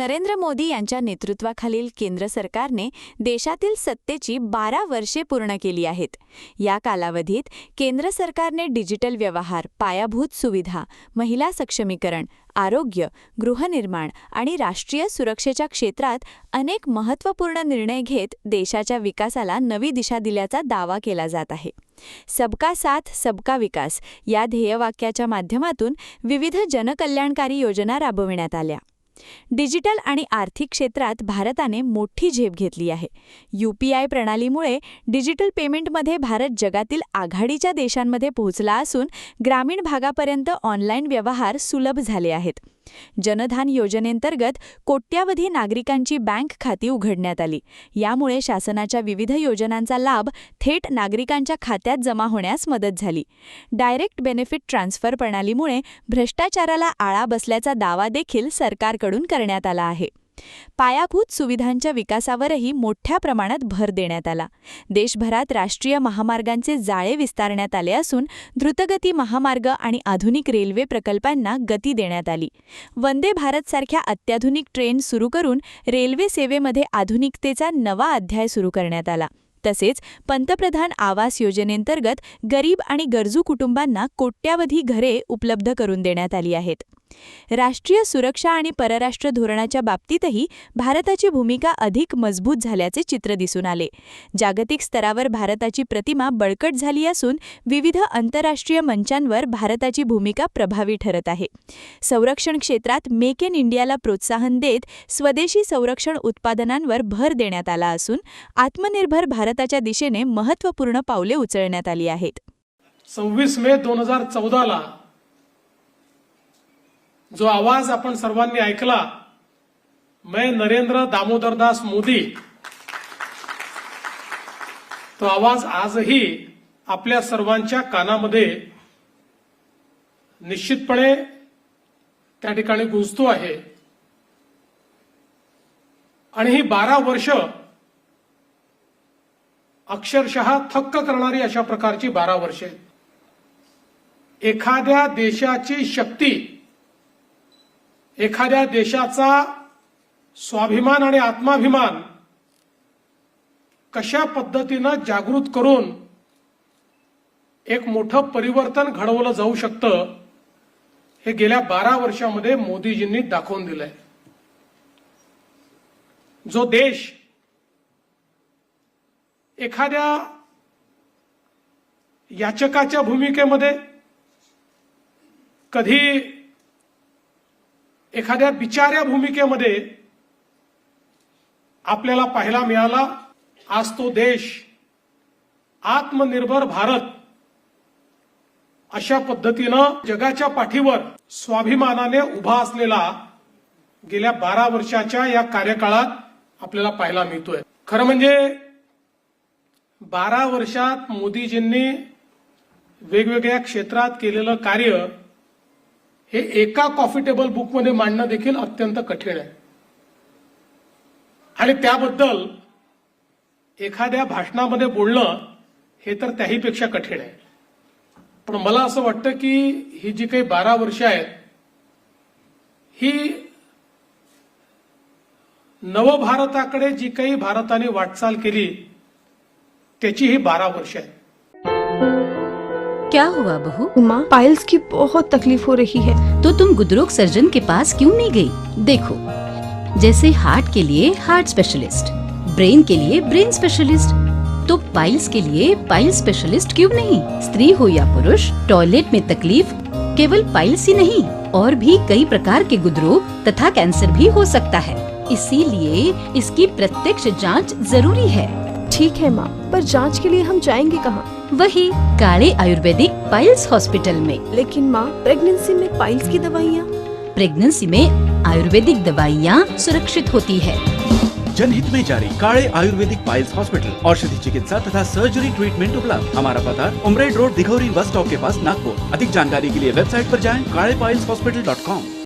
नरेंद्र मोदी यांच्या नेतृत्वाखालील केंद्र सरकारने देशातील सत्तेची 12 वर्षे पूर्ण केली आहेत. या कालावधीत केंद्र सरकारने डिजिटल व्यवहार, पायाभूत सुविधा, महिला सक्षमीकरण, आरोग्य, गृहनिर्माण आणि राष्ट्रीय सुरक्षेच्या क्षेत्रात अनेक महत्त्वपूर्ण निर्णय घेत देशाच्या विकासाला नवी दिशा दिल्याचा दावा केला जात आहे. सबका साथ सबका विकास या ध्येयवाक्याच्या माध्यमातून विविध जनकल्याणकारी योजना राबविण्यात आल्या. डिजिटल आणि आर्थिक क्षेत्रात भारताने मोठी झेप घेतली आहे. UPI प्रणालीमुळे डिजिटल पेमेंटमध्ये भारत जगातील आघाडीच्या देशांमध्ये पोहोचला असून ग्रामीण भागापर्यंत ऑनलाईन व्यवहार सुलभ झाले आहेत. जनधन योजनेंतर्गत कोट्यावधी नागरिकांची बँक खाती उघडण्यात आली. यामुळे शासनाच्या विविध योजनांचा लाभ थेट नागरिकांच्या खात्यात जमा होण्यास मदत झाली. डायरेक्ट बेनिफिट ट्रान्सफर प्रणालीमुळे भ्रष्टाचाराला आळा बसल्याचा दावा देखील सरकारकडून करण्यात आला आहे. पायाभूत सुविधांच्या विकासावरही मोठ्या प्रमाणात भर देण्यात आला. देशभरात राष्ट्रीय महामार्गांचे जाळे विस्तारण्यात आले असून द्रुतगती महामार्ग आणि आधुनिक रेल्वे प्रकल्पांना गती देण्यात आली. वंदे भारतसारख्या अत्याधुनिक ट्रेन सुरू करून रेल्वे सेवेमध्ये आधुनिकतेचा नवा अध्याय सुरू करण्यात आला. तसेच पंतप्रधान आवास योजनेंतर्गत गरीब आणि गरजू कुटुंबांना कोट्यावधी घरे उपलब्ध करून देण्यात आली आहेत. राष्ट्रीय सुरक्षा आणि परराष्ट्र धोरणाच्या बाबतीतही भारताची भूमिका अधिक मजबूत झाल्याचे चित्र दिसून आले. जागतिक स्तरावर भारताची प्रतिमा बळकट झाली असून विविध आंतरराष्ट्रीय मंचांवर भारताची भूमिका प्रभावी ठरत आहे. संरक्षण क्षेत्रात मेक इन इंडियाला प्रोत्साहन देत स्वदेशी संरक्षण उत्पादनांवर भर देण्यात आला असून आत्मनिर्भर भारताच्या दिशेने महत्त्वपूर्ण पावले उचलण्यात आली आहेत. 26 मे 2014 जो आवाज आपण सर्वांनी ऐकला, मैं नरेंद्र दामोदरदास मोदी, तो आवाज आजही आपल्या सर्वांच्या कानामध्ये निश्चितपणे त्या ठिकाणी गुंजतो आहे. आणि ही 12 वर्ष अक्षरशः थक्क करणारी अशा प्रकारची 12 वर्षे. एखाद्या देशाची शक्ती, एखाद्या देशाचा स्वाभिमान आणि आत्माभिमान कशा पद्धतीनं जागृत करून एक मोठं परिवर्तन घडवलं जाऊ शकतं, हे गेल्या 12 वर्षामध्ये मोदीजींनी दाखवून दिलंय. जो देश एखाद्या याचकाच्या भूमिकेमध्ये, कधी एखाद्या बिचाऱ्या भूमिकेमध्ये आपल्याला पाहायला मिळाला, आज तो देश आत्मनिर्भर भारत अशा पद्धतीनं जगाच्या पाठीवर स्वाभिमानाने उभा असलेला गेल्या 12 वर्षाच्या या कार्यकाळात आपल्याला पाहायला मिळतोय. खरं म्हणजे 12 वर्षात मोदीजींनी वेगवेगळ्या क्षेत्रात केलेलं कार्य हे एका कॉफी टेबल बुकमध्ये मांडणं देखील अत्यंत कठीण आहे. आणि त्याबद्दल एखाद्या भाषणामध्ये बोलणं हे तर त्याहीपेक्षा कठीण आहे. पण मला असं वाटतं की ही जी काही 12 वर्ष आहेत, ही नवभारताकडे जी काही भारताने वाटचाल केली त्याची ही 12 वर्ष आहेत. क्या हुआ बहू? माँ, पाइल्स की बहुत तकलीफ हो रही है. तो तुम गुदरोग सर्जन के पास क्यों नहीं गई? देखो, जैसे हार्ट के लिए हार्ट स्पेशलिस्ट, ब्रेन के लिए ब्रेन स्पेशलिस्ट, तो पाइल्स के लिए पाइल्स स्पेशलिस्ट क्यों नहीं? स्त्री हो या पुरुष, टॉयलेट में तकलीफ केवल पाइल्स ही नहीं, और भी कई प्रकार के गुदरोग तथा कैंसर भी हो सकता है. इसीलिए इसकी प्रत्यक्ष जांच जरूरी है. ठीक है माँ, पर जांच के लिए हम जाएंगे कहाँ? वही काले आयुर्वेदिक पाइल्स हॉस्पिटल में. लेकिन माँ, प्रेगनेंसी में पाइल्स की दवाइयाँ? प्रेगनेंसी में आयुर्वेदिक दवाइयाँ सुरक्षित होती है. जनहित में जारी. काले आयुर्वेदिक पाइल्स हॉस्पिटल, औषधि चिकित्सा तथा सर्जरी ट्रीटमेंट उपलब्ध. हमारा पता उमरेड रोड, दिघौरी बस स्टॉप के पास, नागपुर. अधिक जानकारी के लिए वेबसाइट पर जाएं kalepileshhospital.com.